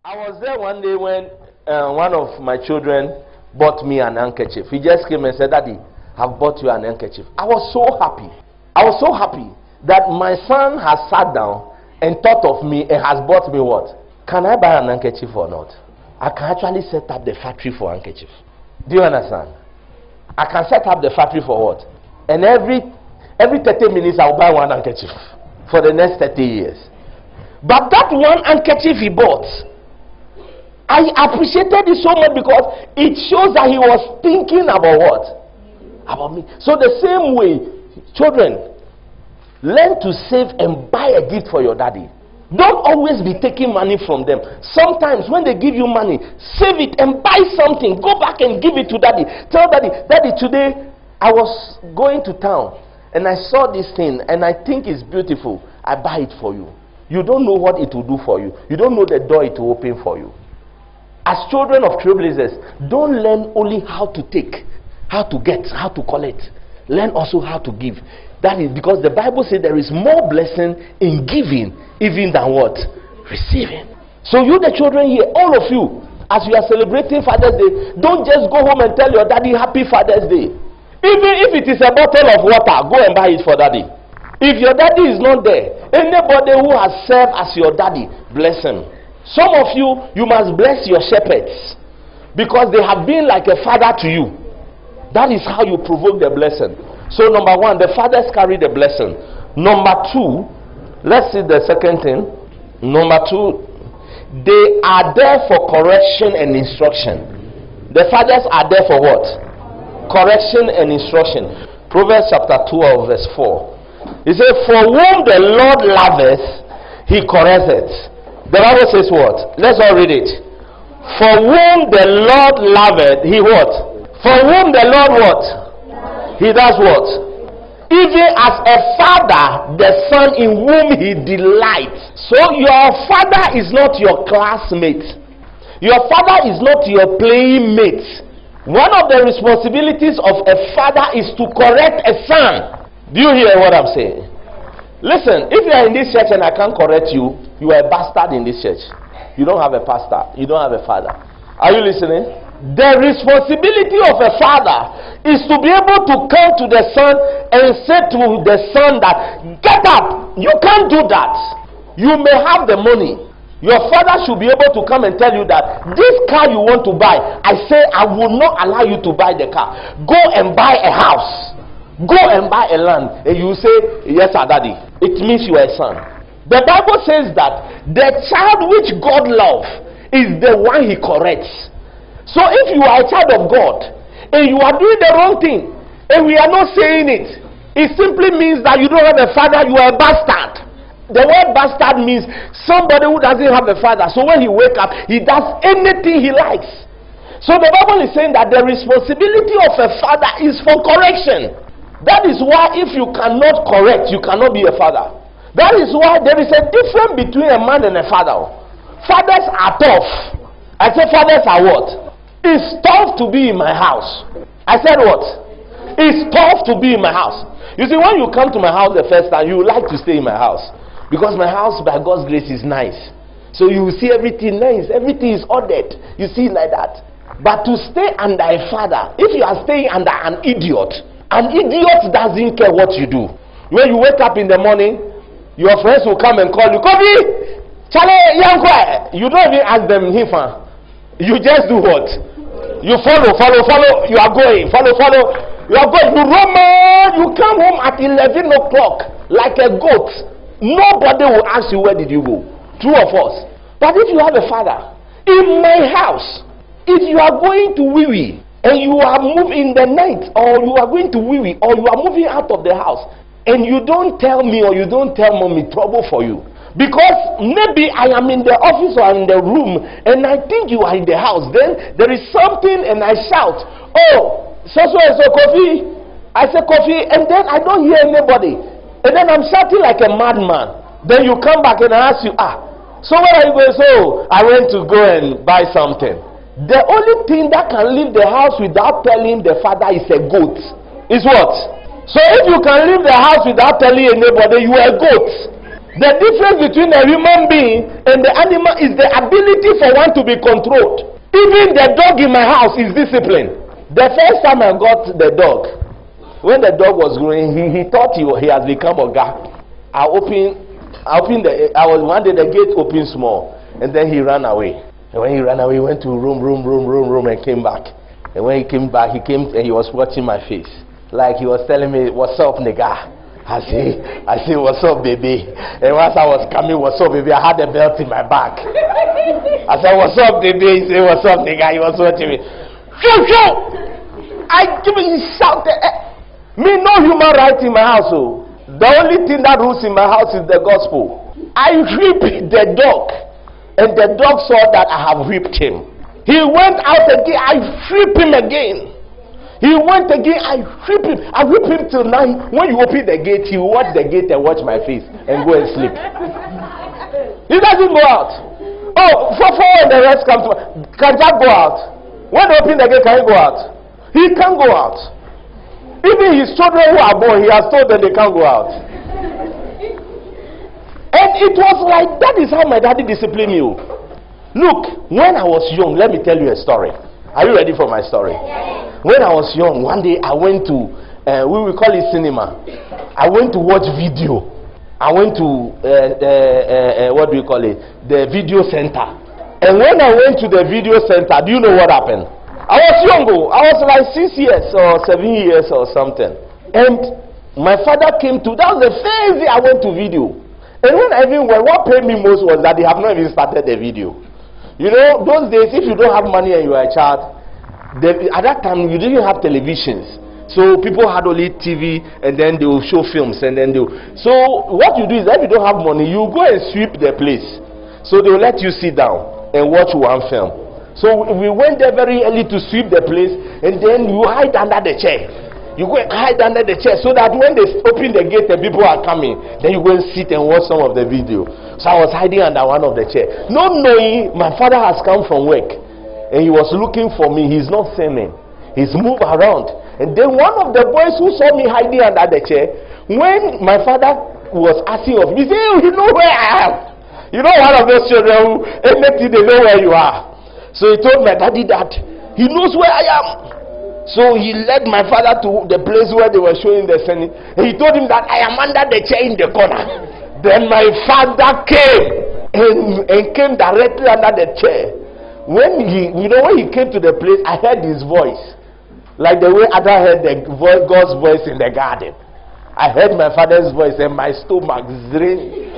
I was there one day when one of my children bought me an handkerchief. He just came and said, "Daddy, I've bought you an handkerchief." I was so happy. I was so happy that my son has sat down and thought of me and has bought me what? Can I buy an handkerchief or not? I can actually set up the factory for handkerchief. Do you understand? I can set up the factory for what? And every 30 minutes I'll buy one handkerchief for the next 30 years. But that one handkerchief he bought, I appreciated it so much because it shows that he was thinking about what? About me. So the same way, children, learn to save and buy a gift for your daddy. Don't always be taking money from them. Sometimes when they give you money, save it and buy something. Go back and give it to daddy. Tell daddy, "Daddy, today I was going to town and I saw this thing and I think it's beautiful. I buy it for you." You don't know what it will do for you. You don't know the door it will open for you. As children of trailblazers, don't learn only how to take, how to get, how to collect. Learn also how to give. That is because the Bible says there is more blessing in giving even than what? Receiving. So you the children here, all of you, as you are celebrating Father's Day, don't just go home and tell your daddy Happy Father's Day. Even if it is a bottle of water, go and buy it for daddy. If your daddy is not there, anybody who has served as your daddy, bless him. Some of you, you must bless your shepherds because they have been like a father to you. That is how you provoke the blessing. So number one, the fathers carry the blessing. Number two, let's see the second thing. Number two, they are there for correction and instruction. The fathers are there for what? Correction and instruction. Proverbs chapter 12 verse 4. He said, "For whom the Lord loveth, he correcteth." The Bible says what? Let's all read it. For whom the Lord loveth, he what? For whom the Lord what? He does what? Even as a father, the son in whom he delights. So your father is not your classmate. Your father is not your playing mate. One of the responsibilities of a father is to correct a son. Do you hear what I'm saying? Listen, if you are in this church and I can't correct you, you are a bastard in this church. You don't have a pastor. You don't have a father. Are you listening? The responsibility of a father is to be able to come to the son and say to the son that, "Get up, you can't do that." You may have the money. Your father should be able to come and tell you that this car you want to buy, I say I will not allow you to buy the car. Go and buy a house. Go and buy a land. And you say, "Yes, sir, daddy." It means you are a son. The Bible says that the child which God loves is the one he corrects. So if you are a child of God and you are doing the wrong thing and we are not saying it, it simply means that you don't have a father, you are a bastard. The word bastard means somebody who doesn't have a father. So when he wakes up, he does anything he likes. So the Bible is saying that the responsibility of a father is for correction. That is why if you cannot correct, you cannot be a father. That is why there is a difference between a man and a father. Fathers are tough. I say fathers are what? It's tough to be in my house. I said what? It's tough to be in my house. You see, when you come to my house the first time, you like to stay in my house. Because my house, by God's grace, is nice. So you will see everything nice. Everything is ordered. You see it like that. But to stay under a father, if you are staying under an idiot doesn't care what you do. When you wake up in the morning, your friends will come and call you, "Kofi, Charlie, Yankwa." You don't even ask them, "Hifa." You just do what? You follow. You are going. Follow. You are going. You run, man. You come home at 11 o'clock like a goat. Nobody will ask you, "Where did you go?" True or false? But if you have a father, in my house, if you are going to Wiwi and you are moving in the night, or you are going to Wiwi, or you are moving out of the house, and you don't tell me or you don't tell mommy, trouble for you. Because maybe I am in the office or in the room and I think you are in the house. Then there is something and I shout, "Oh, so Kofi." I say Kofi, and then I don't hear anybody. And then I'm shouting like a madman. Then you come back and I ask you, "So where are you going?" "So I went to go and buy something." The only thing that can leave the house without telling the father is a goat. Is what? So if you can leave the house without telling anybody, you are a goat. The difference between a human being and the animal is the ability for one to be controlled. Even the dog in my house is disciplined. The first time I got the dog, when the dog was growing, he thought he has become a guy. One day the gate opened small, and then he ran away. And when he ran away, he went to room, and came back. And when he came back, he came and he was watching my face, like he was telling me, "What's up, nigga?" I say, "What's up, baby?" And once I was coming, "What's up, baby?" I had a belt in my back. I said, "What's up, baby?" He said, "What's up, nigga?" He was watching me. Shoo! I give him shouted. Me no human right in my house. Oh. The only thing that rules in my house is the gospel. I whipped the dog, and the dog saw that I have whipped him. He went out again. I whipped him again. He went again. I whipped him. I whipped him till now. When you open the gate, he watch the gate and watch my face and go and sleep. He doesn't go out. Oh, for and the rest come to. Can Jack go out? When they open the gate, can he go out? He can't go out. Even his children who are born, he has told them they can't go out. And it was like that is how my daddy disciplined me. Look, when I was young, let me tell you a story. Are you ready for my story? When I was young, one day I went to, we will call it cinema. I went to watch video. I went to, what do you call it? The video center. And when I went to the video center, do you know what happened? I was young. I was like 6 years or 7 years or something. And my father came to, that was the first day I went to video. And when I even went, what paid me most was that they have not even started the video. You know, those days, if you don't have money and you are a child, at that time you didn't have televisions. So people had only TV, and then they will show films, and then so what you do is, if you don't have money, you go and sweep the place. So they will let you sit down and watch one film. So we went there very early to sweep the place, and then you hide under the chair. You go and hide under the chair so that when they open the gate and people are coming, then you go and sit and watch some of the video. So I was hiding under one of the chairs, not knowing my father has come from work and he was looking for me. He's not seeing me. He's moved around. And then one of the boys who saw me hiding under the chair, when my father was asking of me, he said, "Oh, you know where I am." You know, one of those children who anything they know where you are. So he told my daddy that he knows where I am. So he led my father to the place where they were showing the scene. He told him that I am under the chair in the corner. Then my father came and came directly under the chair. When he came to the place, I heard his voice, like the way Adam heard God's voice in the garden. I heard my father's voice and my stomach zring.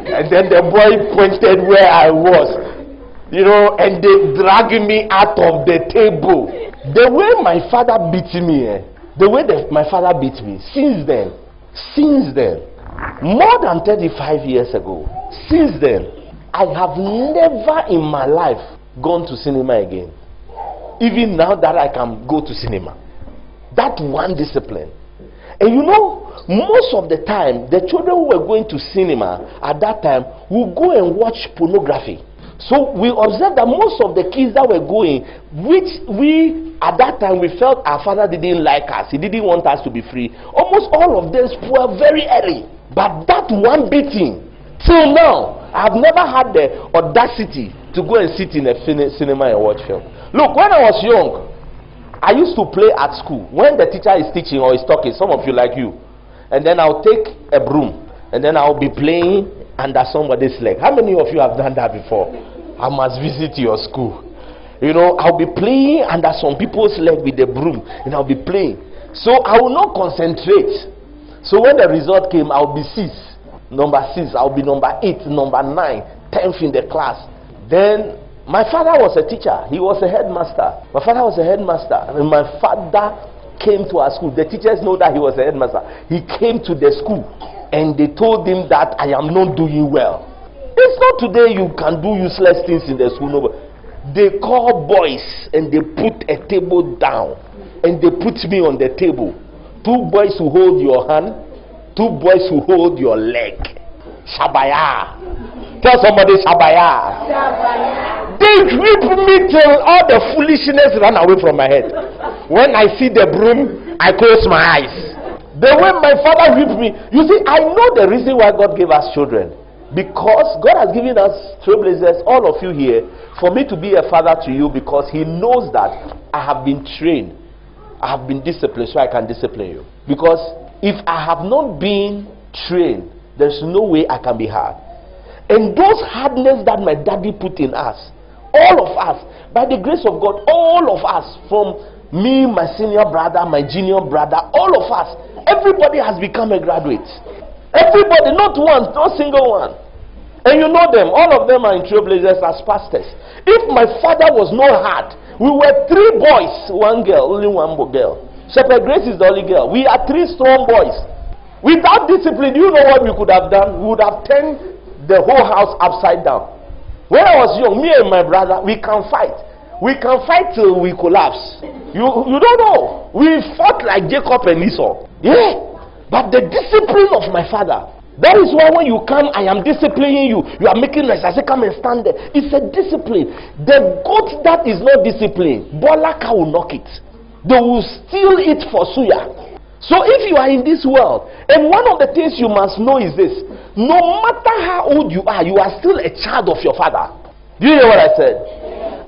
And then the boy pointed where I was, and they dragged me out of the table. The way my father beat me, since then, more than 35 years ago, since then, I have never in my life gone to cinema again. Even now that I can go to cinema. That one discipline. And most of the time, the children who were going to cinema at that time would go and watch pornography. So we observed that most of the kids that were going, which we at that time we felt our father didn't like us, he didn't want us to be free. Almost all of them were very early. But that one beating, till now, I have never had the audacity to go and sit in a cinema and watch film. Look, when I was young, I used to play at school. When the teacher is teaching or is talking, some of you like you, and then I'll take a broom and then I'll be playing under somebody's leg. How many of you have done that before? I must visit your school. I'll be playing under some people's leg with the broom, and I'll be playing. So I will not concentrate. So when the result came, I'll be number 6, I'll be number 8, number 9, 10th in the class. Then my father was a teacher. He was a headmaster. My father was a headmaster. And my father came to our school. The teachers know that he was a headmaster. He came to the school and they told him that I am not doing well. It's not today you can do useless things in the school. No, they call boys and they put a table down and they put me on the table. 2 boys who hold your hand, 2 boys who hold your leg. Shabaya. Tell somebody Shabaya. Shabaya. They whip me till all the foolishness ran away from my head. When I see the broom, I close my eyes. The way my father whipped me, you see, I know the reason why God gave us children. Because God has given us trailblazers, all of you here, for me to be a father to you, because he knows that I have been trained, I have been disciplined, so I can discipline you. Because if I have not been trained, there's no way I can be hard. And those hardness that my daddy put in us, all of us, by the grace of God, all of us, from me, my senior brother, my junior brother, all of us, everybody has become a graduate. Everybody, not one, not single one. And you know them, all of them are in trailblazers as pastors. If my father was not hard, we were 3 boys, 1 girl, only 1 girl. Shepherd Grace is the only girl. We are 3 strong boys. Without discipline, you know what we could have done? We would have turned the whole house upside down. When I was young, me and my brother, we can fight. We can fight till we collapse. You don't know. We fought like Jacob and Esau. Yeah. But the discipline of my father, that is why when you come, I am disciplining you. You are making noise. I say, come and stand there. It's a discipline. The goat that is not disciplined, Bolaka will knock it. They will steal it for suya. So if you are in this world, and one of the things you must know is this: no matter how old you are still a child of your father. Do you hear what I said?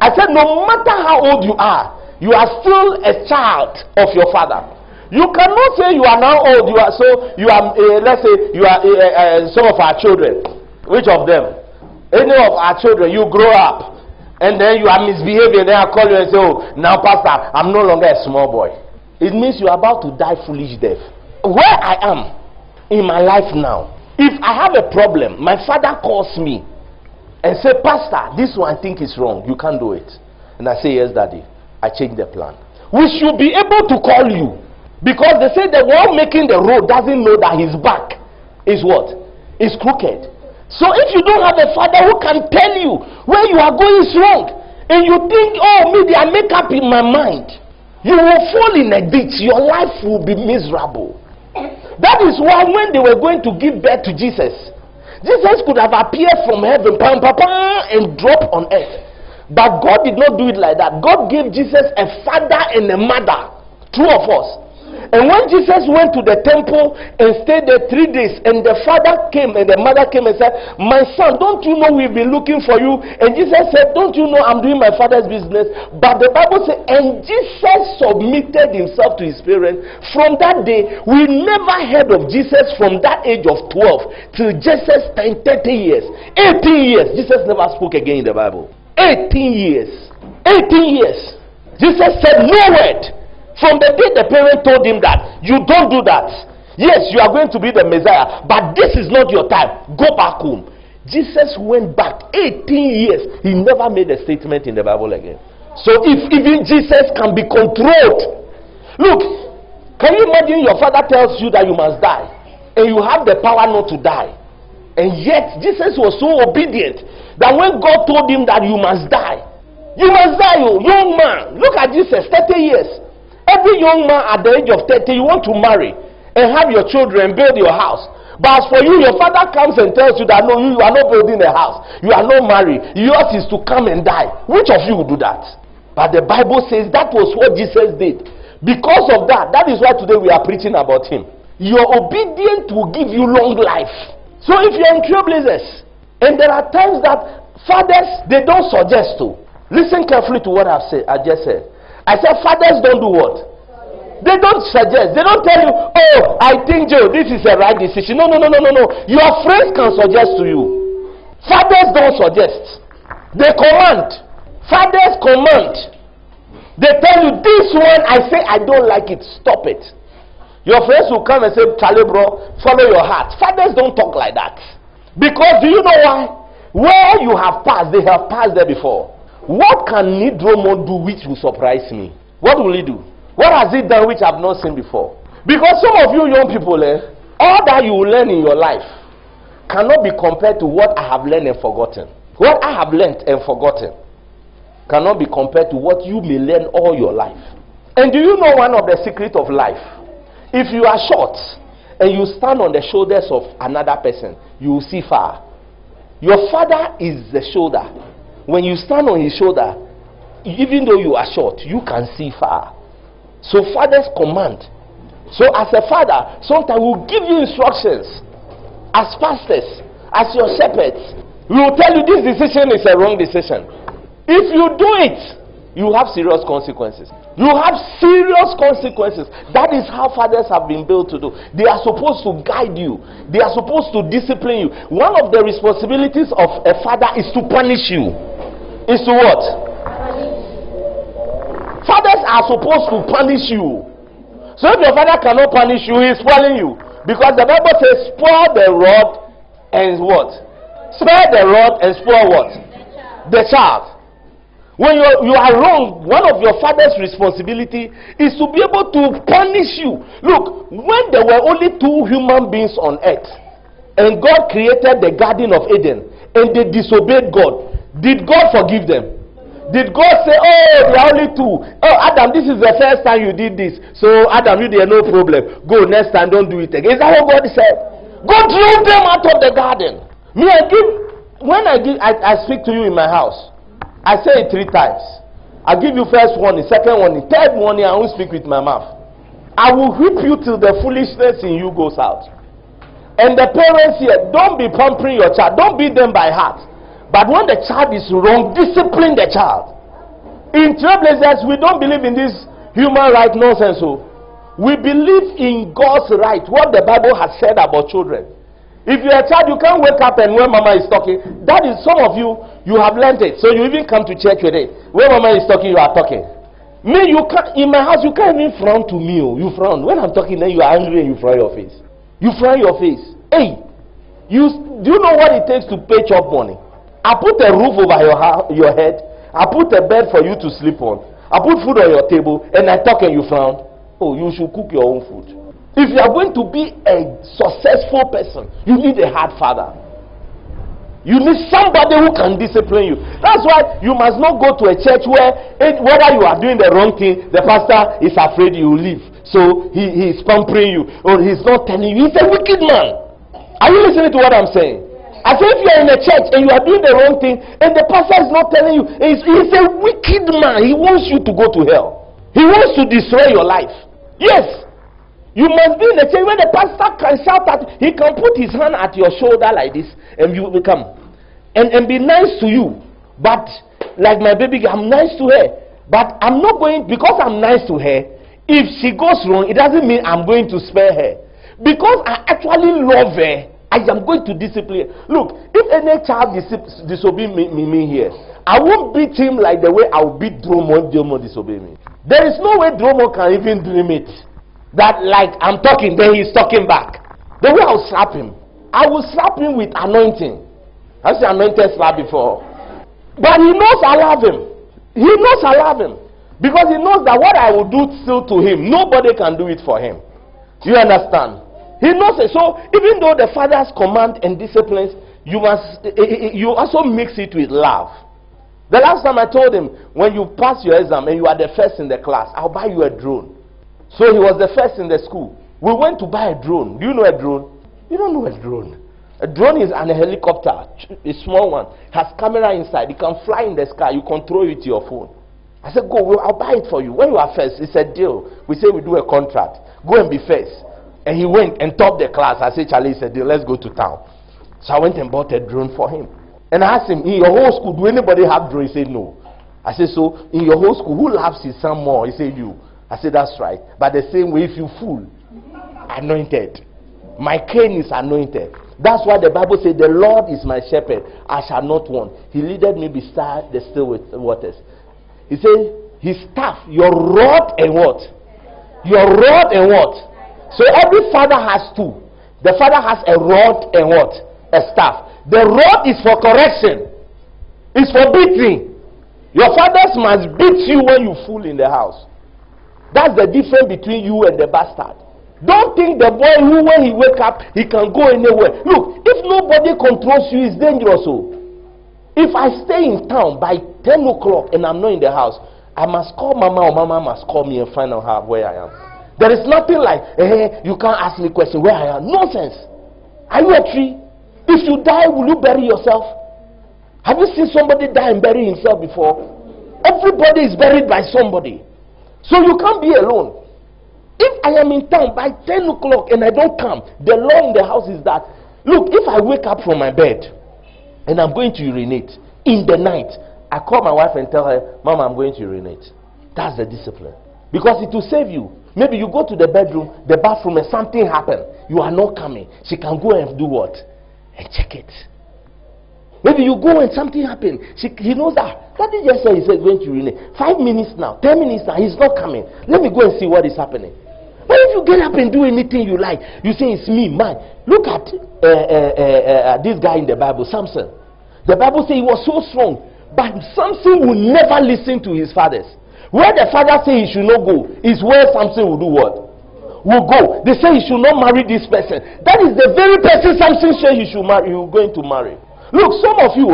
I said, no matter how old you are still a child of your father. You cannot say you are now old. Let's say you are some of our children. Which of them? Any of our children, you grow up and then you are misbehaving. Then I call you and say, oh, now pastor, I'm no longer a small boy. It means you are about to die foolish death. Where I am in my life now, if I have a problem, my father calls me and say, pastor, this one I think is wrong. You can't do it. And I say, yes, daddy. I change the plan. We should be able to call you. Because they say the one making the road doesn't know that his back is what? Is crooked. So if you don't have a father who can tell you where you are going is wrong, and you think, oh, maybe I make up in my mind, you will fall in a ditch. Your life will be miserable. That is why when they were going to give birth to Jesus, Jesus could have appeared from heaven and dropped on earth. But God did not do it like that. God gave Jesus a father and a mother, 2 of us. And when Jesus went to the temple and stayed there 3 days, and the father came and the mother came and said, my son, don't you know we've been looking for you? And Jesus said, don't you know I'm doing my father's business? But the Bible said, and Jesus submitted himself to his parents. From that day, we never heard of Jesus from that age of 12 till Jesus spent 30 years. 18 years, Jesus never spoke again in the Bible. 18 years. 18 years. Jesus said no word. From the day the parent told him that, you don't do that. Yes, you are going to be the Messiah, but this is not your time. Go back home. Jesus went back 18 years. He never made a statement in the Bible again. So if even Jesus can be controlled. Look, can you imagine your father tells you that you must die, and you have the power not to die? And yet Jesus was so obedient that when God told him that you must die, you must die, oh, young man. Look at Jesus, 30 years. Every young man at the age of 30, you want to marry and have your children, build your house. But as for you, your father comes and tells you that no, you are not building a house. You are not married. Yours is to come and die. Which of you will do that? But the Bible says that was what Jesus did. Because of that, that is why today we are preaching about him. Your obedience will give you long life. So if you are in trailblazers, and there are times that fathers, they don't suggest to. Listen carefully to what I just said. I said fathers don't do what? They don't suggest. They don't tell you, oh, I think, Joe, this is a right decision. No. Your friends can suggest to you. Fathers don't suggest. They command. Fathers command. They tell you, this one, I say, I don't like it. Stop it. Your friends will come and say, Charlie, bro, follow your heart. Fathers don't talk like that. Because do you know why? Where you have passed, they have passed there before. What can Nidromo do which will surprise me? What will he do? What has he done which I have not seen before? Because some of you young people, all that you will learn in your life cannot be compared to what I have learned and forgotten. What I have learned and forgotten cannot be compared to what you may learn all your life. And do you know one of the secrets of life? If you are short and you stand on the shoulders of another person, you will see far. Your father is the shoulder. When you stand on his shoulder, even though you are short, you can see far. So fathers command. So as a father, sometimes we'll give you instructions. As pastors, as your shepherds, we will tell you this decision is a wrong decision. If you do it, you have serious consequences. You have serious consequences. That is how fathers have been built to do. They are supposed to guide you. They are supposed to discipline you. One of the responsibilities of a father is to punish you. Is to what? Fathers are supposed to punish you. So if your father cannot punish you, he is spoiling you. Because the Bible says, spoil the rod and what? Spare the rod and spoil what? The child. When you are wrong, one of your father's responsibility is to be able to punish you. Look, when there were only two human beings on earth, and God created the Garden of Eden, and they disobeyed God, did God forgive them? Did God say, oh, there are only two? Oh, Adam, this is the first time you did this. So, Adam, you did no problem. Go next time, don't do it again. Is that what God said? God drove them out of the garden. I speak to you in my house, I say it 3 times. I give you first warning, second warning, third warning. I won't speak with my mouth. I will whip you till the foolishness in you goes out. And the parents here, don't be pampering your child. Don't beat them by heart. But when the child is wrong, discipline the child. In Trailblazers, we don't believe in this human right nonsense. So we believe in God's right, what the Bible has said about children. If you're a child, you can't wake up and when mama is talking, that is, some of you, you have learned it. So you even come to church with it. When mama is talking, you are talking. Me, you can't, in my house, you can't even frown to me. You frown. When I'm talking, then you are angry and you frown your face. You frown your face. Hey, do you know what it takes to pay chop money? I put a roof over your head. I put a bed for you to sleep on. I put food on your table and I talk and you frown. Oh, you should cook your own food. If you are going to be a successful person, you need a hard father. You need somebody who can discipline you. That's why you must not go to a church where whether you are doing the wrong thing, the pastor is afraid you will leave. So he is pampering you, or he's not telling you. He's a wicked man. Are you listening to what I'm saying? I say if you are in a church and you are doing the wrong thing and the pastor is not telling you, he's a wicked man. He wants you to go to hell. He wants to destroy your life. Yes. You must be in the church when the pastor can shout at, he can put his hand at your shoulder like this and you will come and be nice to you. But like my baby, I'm nice to her. But I'm not going, because I'm nice to her, if she goes wrong, it doesn't mean I'm going to spare her. Because I actually love her, I am going to discipline her. Look, if any child disobey me here, I won't beat him like the way I will beat Dromo if Dromo disobey me. There is no way Dromo can even dream it. That like I'm talking, then he's talking back. The way I'll slap him, I will slap him with anointing. I've seen anointed slap before. But he knows I love him. He knows I love him. Because he knows that what I will do still to him, nobody can do it for him. Do you understand? He knows it. So even though the father's command and disciplines, you also mix it with love. The last time I told him, when you pass your exam and you are the first in the class, I'll buy you a drone. So he was the first in the school. We went to buy a drone. Do you know a drone? You don't know a drone. A drone is an helicopter, a small one. Has camera inside. You can fly in the sky. You control it with your phone. I said, go, I'll buy it for you. When you are first, it's a deal. We say we do a contract. Go and be first. And he went and topped the class. I said, Charlie, it's a deal. Let's go to town. So I went and bought a drone for him. And I asked him, in your whole school, do anybody have drone? He said, no. I said, so in your whole school, who loves his son more? He said, you. I said, that's right. But the same way, if you fool, anointed. My cane is anointed. That's why the Bible says, the Lord is my shepherd. I shall not want. He leadeth me beside the still waters. He said, his staff, your rod and what? Your rod and what? So every father has two. The father has a rod and what? A staff. The rod is for correction. It's for beating. Your fathers must beat you when you fool in the house. That's the difference between you and the bastard. Don't think the boy who, when he wake up, he can go anywhere. Look, if nobody controls you, it's dangerous. So, if I stay in town by 10 o'clock and I'm not in the house, I must call mama, or mama must call me and find out where I am. There is nothing like, hey, you can't ask me a question where I am. Nonsense. Are you a tree? If you die, will you bury yourself? Have you seen somebody die and bury himself before? Everybody is buried by somebody. So you can't be alone. If I am in town by 10 o'clock and I don't come, the law in the house is that Look, if I wake up from my bed and I'm going to urinate in the night, I call my wife and tell her, Mama, I'm going to urinate. That's the discipline. Because it will save you. Maybe you go to the bedroom, the bathroom, and something happened. You are not coming. She can go and do what? And check it. Maybe you go and something happened. He knows that. Daddy just said he's going to urinate. 5 minutes now, 10 minutes now, he's not coming. Let me go and see what is happening. But if you get up and do anything you like, you say it's me, man. Look at this guy in the Bible, Samson. The Bible says he was so strong, but Samson will never listen to his fathers. Where the father says he should not go is where Samson will do what? Will go. They say he should not marry this person. That is the very person Samson said he should marry. You're going to marry. Look, some of you,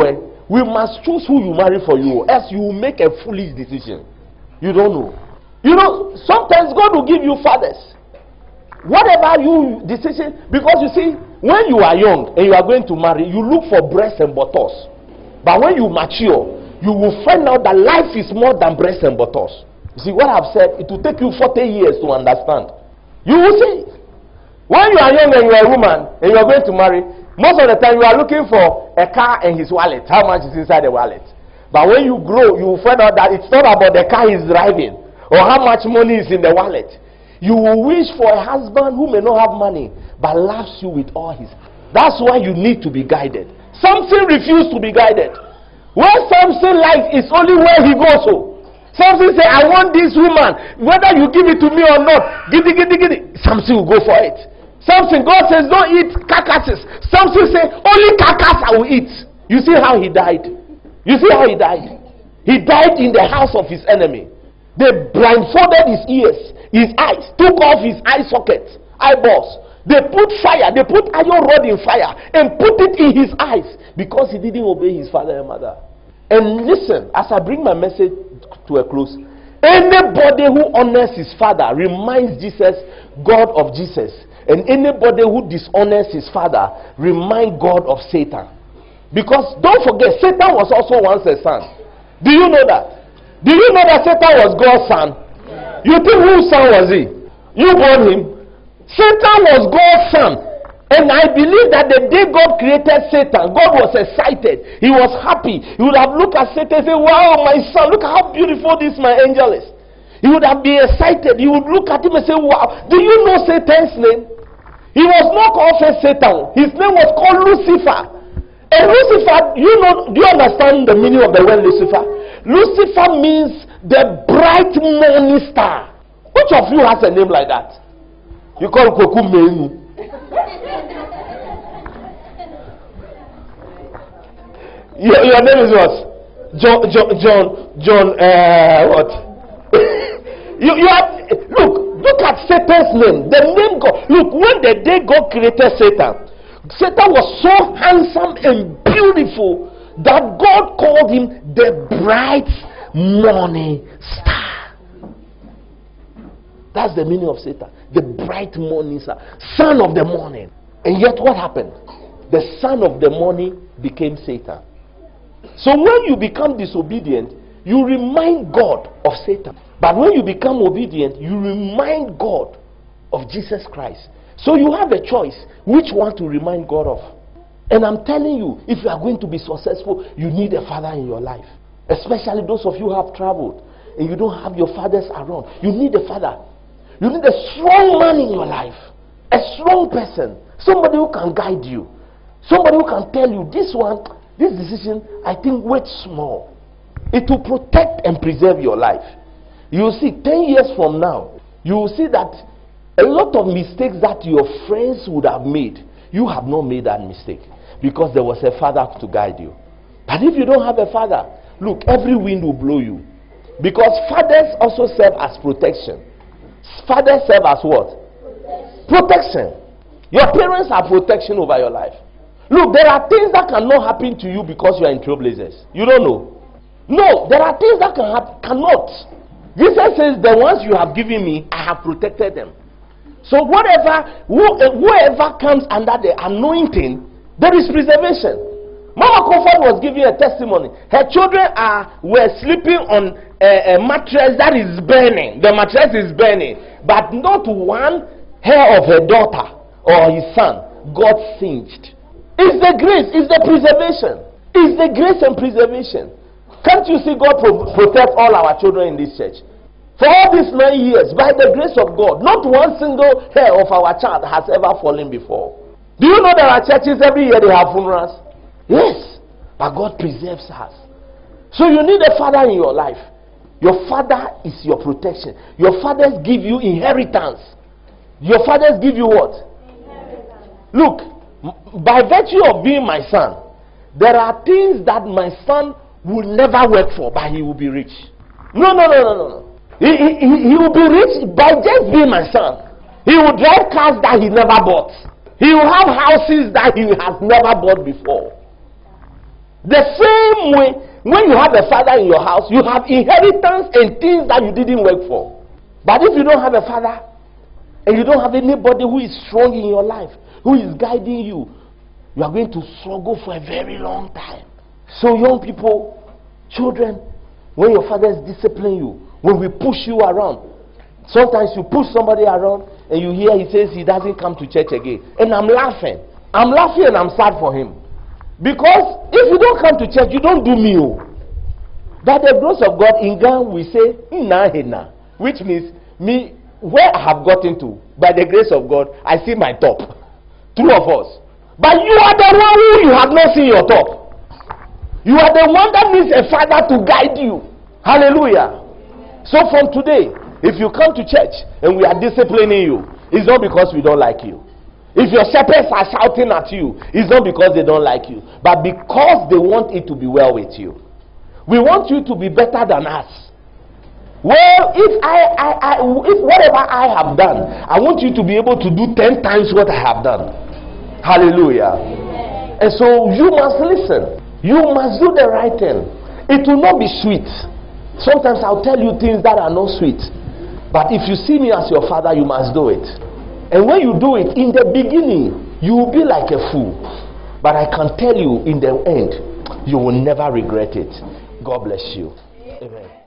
we must choose who you marry for you, else you will make a foolish decision. You don't know. You know, sometimes God will give you fathers. Whatever you decision, because you see, when you are young and you are going to marry, you look for breasts and buttocks. But when you mature, you will find out that life is more than breasts and buttocks. You see, what I've said, it will take you 40 years to understand. You will see. When you are young and you are a woman and you are going to marry, most of the time you are looking for a car and his wallet. How much is inside the wallet? But when you grow, you will find out that it's not about the car he's driving or how much money is in the wallet. You will wish for a husband who may not have money but loves you with all his heart. That's why you need to be guided. Samson refused to be guided. Where Samson life is only where he goes. So Samson say, I want this woman, whether you give it to me or not. Giddy. Samson will go for it. Samson, God says, don't eat carcasses. Samson say, only carcass I will eat. You see how he died? You see how he died? He died in the house of his enemy. They blindfolded his ears, his eyes, took off his eye sockets, eyeballs. They put fire, they put iron rod in fire and put it in his eyes because he didn't obey his father and mother. And listen, as I bring my message to a close, anybody who honors his father reminds Jesus God of Jesus, and anybody who dishonors his father reminds God of Satan. Because don't forget, Satan was also once a son. Do you know that? Do you know that Satan was God's son? Yeah. You think whose son was he? You born him. Satan was God's son. And I believe that the day God created Satan, God was excited. He was happy. He would have looked at Satan and say, wow, my son, look how beautiful this my angel is. He would have been excited. He would look at him and say, wow, do you know Satan's name? He was not called Satan. His name was called Lucifer. And Lucifer, do you understand the meaning of the word Lucifer? Lucifer means the bright morning star. Which of you has a name like that? You call Koku Menu. Your name is what? John, what? you have, look at Satan's name. The name God. Look, when the day God created Satan, Satan was so handsome and beautiful that God called him the bright morning star. That's the meaning of Satan. The bright morning star. Son of the morning. And yet what happened? The son of the morning became Satan. So when you become disobedient, you remind God of Satan. But when you become obedient, you remind God of Jesus Christ. So you have a choice which one to remind God of. And I'm telling you, if you are going to be successful, you need a father in your life. Especially those of you who have traveled and you don't have your fathers around. You need a father. You need a strong man in your life. A strong person. Somebody who can guide you. Somebody who can tell you, this decision, I think, wait small. It will protect and preserve your life. You will see, 10 years from now, you will see that a lot of mistakes that your friends would have made, you have not made that mistake because there was a father to guide you. But if you don't have a father, look, every wind will blow you. Because fathers also serve as protection. Fathers serve as what? Protection. Your parents are protection over your life. Look, there are things that cannot happen to you because you are in trailblazers. You don't know. No, there are things that cannot. Jesus says, the ones you have given me, I have protected them. So whoever comes under the anointing, there is preservation. Mama Comfort was giving a testimony. Her children were sleeping on a mattress that is burning. The mattress is burning. But not one hair of her daughter or his son got singed It's the grace, it's the preservation. It's the grace and preservation. Can't you see God protect all our children in this church? For all these 9 years, by the grace of God, not one single hair of our child has ever fallen before. Do you know there are churches every year they have funerals? Yes, but God preserves us. So you need a father in your life. Your father is your protection. Your fathers give you inheritance. Your fathers give you what? Inheritance. Look, by virtue of being my son, there are things that my son will never work for, but he will be rich. No. He will be rich by just being my son. He will drive cars that he never bought. He will have houses that he has never bought before. The same way, when you have a father in your house, you have inheritance and things that you didn't work for. But if you don't have a father, and you don't have anybody who is strong in your life, who is guiding you, you are going to struggle for a very long time. So young people, children, when your fathers discipline you, when we push you around, sometimes you push somebody around and you hear he says he doesn't come to church again. And I'm laughing. I'm laughing and I'm sad for him. Because if you don't come to church, you don't do me. By the grace of God, in Ghana we say, Nahena, which means me, where I have gotten to, by the grace of God, I see my top. Two of us. But you are the one who you have not seen your top. You are the one that needs a father to guide you. Hallelujah. So from today, if you come to church and we are disciplining you, it's not because we don't like you. If your shepherds are shouting at you, it's not because they don't like you, but because they want it to be well with you. We want you to be better than us. Well, if whatever I have done, I want you to be able to do 10 times what I have done. Hallelujah. And so you must listen. You must do the right thing. It will not be sweet. Sometimes I'll tell you things that are not sweet. But if you see me as your father, you must do it. And when you do it, in the beginning, you will be like a fool. But I can tell you, in the end, you will never regret it. God bless you. Amen.